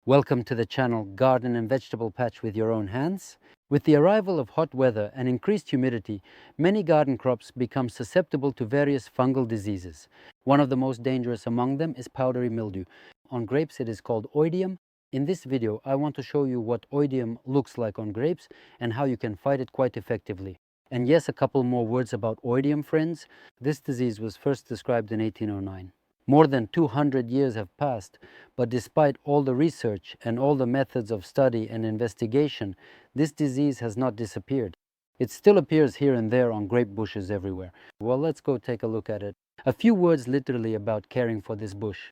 Welcome to the channel Garden and Vegetable Patch with Your Own Hands. With the arrival of hot weather and increased humidity, many garden crops become susceptible to various fungal diseases. One of the most dangerous among them is powdery mildew. On grapes it is called oidium. In this video I want to show you what oidium looks like on grapes and how you can fight it quite effectively. And yes, a couple more words about oidium, friends. This disease was first described in 1809. More than 200 years have passed, but despite all the research and all the methods of study and investigation, this disease has not disappeared. It still appears here and there on grape bushes everywhere. Well, let's go take a look at it. A few words literally about caring for this bush.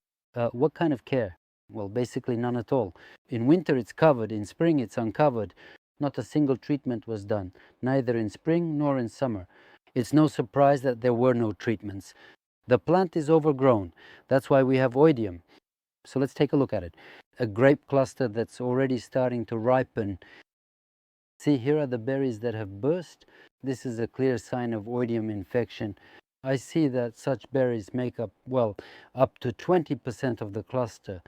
What kind of care? Well, basically none at all. In winter it's covered, in spring it's uncovered. Not a single treatment was done, neither in spring nor in summer. It's no surprise that there were no treatments. The plant is overgrown. That's why we have oidium. So let's take a look at it. A grape cluster that's already starting to ripen. See, here are the berries that have burst. This is a clear sign of oidium infection. I see that such berries make up, well, up to 20% of the cluster.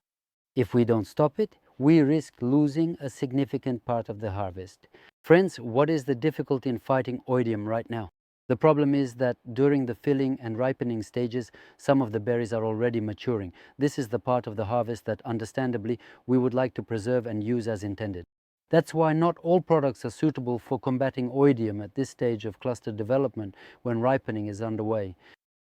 If we don't stop it, we risk losing a significant part of the harvest. Friends, what is the difficulty in fighting oidium right now? The problem is that during the filling and ripening stages, some of the berries are already maturing. This is the part of the harvest that, understandably, we would like to preserve and use as intended. That's why not all products are suitable for combating oidium at this stage of cluster development when ripening is underway.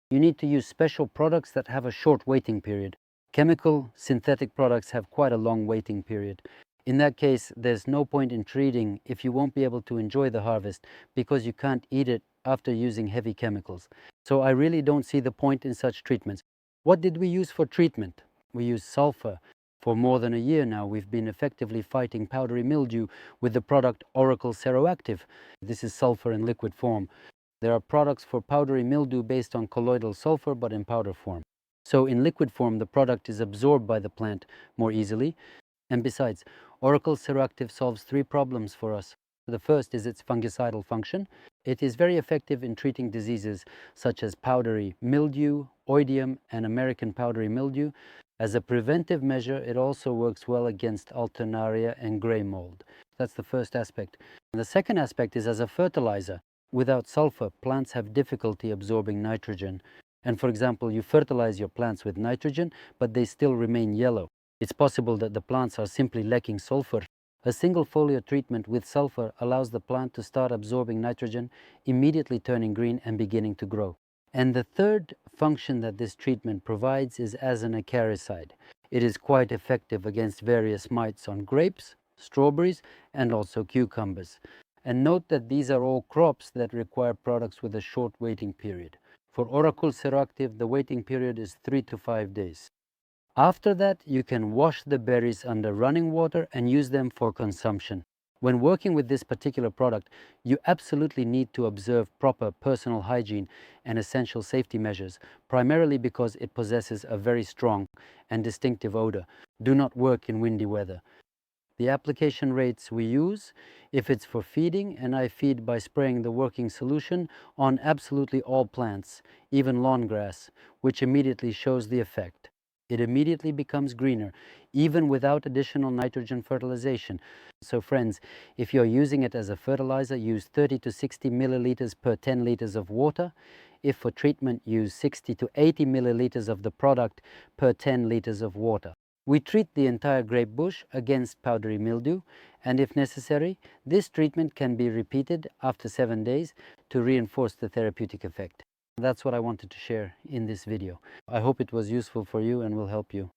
You need to use special products that have a short waiting period. Chemical, synthetic products have quite a long waiting period. In that case, there's no point in treating if you won't be able to enjoy the harvest because you can't eat it after using heavy chemicals. So I really don't see the point in such treatments. What did we use for treatment? We used sulfur. For more than a year now, we've been effectively fighting powdery mildew with the product Oracle Seroactive. This is sulfur in liquid form. There are products for powdery mildew based on colloidal sulfur, but in powder form. So in liquid form, the product is absorbed by the plant more easily. And besides, Oracle Seroactive solves three problems for us. The first is its fungicidal function. It is very effective in treating diseases such as powdery mildew, oidium, and American powdery mildew. As a preventive measure, it also works well against alternaria and gray mold. That's the first aspect. And the second aspect is as a fertilizer. Without sulfur, plants have difficulty absorbing nitrogen. And for example, you fertilize your plants with nitrogen, but they still remain yellow. It's possible that the plants are simply lacking sulfur. A single foliar treatment with sulfur allows the plant to start absorbing nitrogen, immediately turning green and beginning to grow. And the third function that this treatment provides is as an acaricide. It is quite effective against various mites on grapes, strawberries, and also cucumbers. And note that these are all crops that require products with a short waiting period. For Oracle Seroactive, the waiting period is 3 to 5 days. After that, you can wash the berries under running water and use them for consumption. When working with this particular product, you absolutely need to observe proper personal hygiene and essential safety measures, primarily because it possesses a very strong and distinctive odor. Do not work in windy weather. The application rates we use, if it's for feeding, and I feed by spraying the working solution on absolutely all plants, even lawn grass, which immediately shows the effect. It immediately becomes greener, even without additional nitrogen fertilization. So friends, if you're using it as a fertilizer, use 30 to 60 milliliters per 10 liters of water. If for treatment, use 60 to 80 milliliters of the product per 10 liters of water. We treat the entire grape bush against powdery mildew, and if necessary, this treatment can be repeated after 7 days to reinforce the therapeutic effect. That's what I wanted to share in this video. I hope it was useful for you and will help you.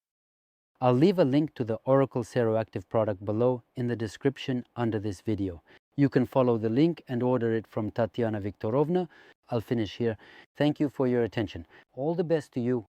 I'll leave a link to the Oracle Seroactive product below in the description under this video. You can follow the link and order it from Tatiana Viktorovna. I'll finish here. Thank you for your attention. All the best to you